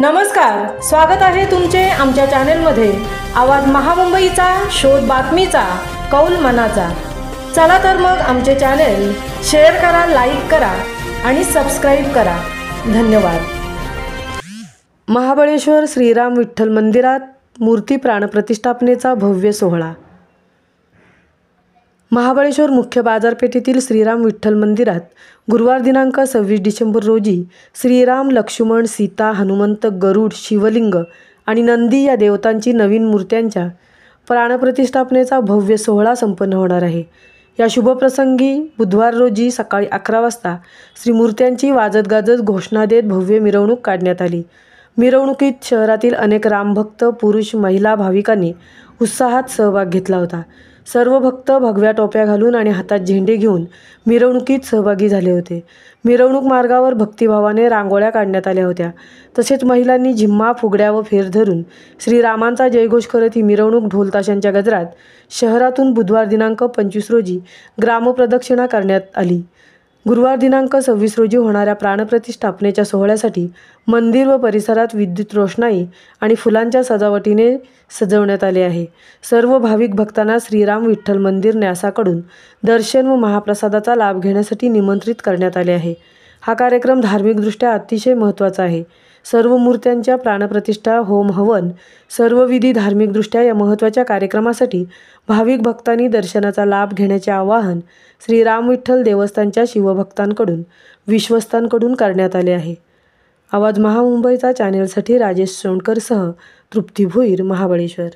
नमस्कार, स्वागत आहे तुमचे आमच्या चॅनलमध्ये। आवाज महामुंबईचा, शोध बातमीचा, कौल मनाचा। चला तर मग आमचे चॅनल शेअर करा, लाईक करा आणि सबस्क्राइब करा। धन्यवाद। महाबळेश्वर श्रीराम विठ्ठल मंदिरात मूर्ती प्राणप्रतिष्ठापनेचा भव्य सोहळा। महाबळेश्वर मुख्य बाजारपेठेतील श्रीराम विठ्ठल मंदिरात गुरुवार दिनांक 26 डिसेंबर रोजी श्रीराम, लक्ष्मण, सीता, हनुमंत, गरुड, शिवलिंग आणि नंदी या देवतांची नवीन मूर्त्यांच्या प्राणप्रतिष्ठापनेचा भव्य सोहळा संपन्न होणार आहे। या शुभप्रसंगी बुधवार रोजी सकाळी 11 वाजता श्री मूर्त्यांची वाजत गाजत घोषणा देत भव्य मिरवणूक काढण्यात आली। मिरवणुकीत शहरातील अनेक रामभक्त, पुरुष, महिला भाविकांनी उत्साहात सहभाग घेतला होता। सर्व भक्त भगव्या टोप्या घालून आणि हातात झेंडे घेऊन मिरवणुकीत सहभागी झाले होते। मिरवणूक मार्गावर भक्तिभावाने रांगोळ्या काढण्यात आल्या होत्या। तसेच महिलांनी झिम्मा, फुगड्या व फेर धरून श्रीरामांचा जयघोष करत ही मिरवणूक ढोल-ताशांच्या गजरात शहरातून बुधवार दिनांक 25 रोजी ग्रामप्रदक्षिणा करण्यात आली। गुरुवार दिनांक 26 रोजी होणाऱ्या प्राणप्रतिष्ठापनेच्या सोहळ्यासाठी मंदिर व परिसरात विद्युत रोषणाई आणि फुलांच्या सजावटीने सजवण्यात आले आहे। सर्व भाविक भक्तांना श्रीराम विठ्ठल मंदिर न्यासाकडून दर्शन व महाप्रसादाचा लाभ घेण्यासाठी निमंत्रित करण्यात आले आहे। हा कार्यक्रम धार्मिकदृष्ट्या अतिशय महत्त्वाचा आहे। सर्व मूर्त्यांच्या प्राणप्रतिष्ठा, होम हवन, सर्व विधी धार्मिकदृष्ट्या या महत्त्वाच्या कार्यक्रमासाठी भाविक भक्तांनी दर्शनाचा लाभ घेण्याचे आवाहन श्रीराम विठ्ठल देवस्थानच्या शिवभक्तांकडून विश्वस्तांकडून करण्यात आले आहे। आवाज महामुंबईचा चॅनेलसाठी राजेश सोनकरसह तृप्ती भोईर, महाबळेश्वर।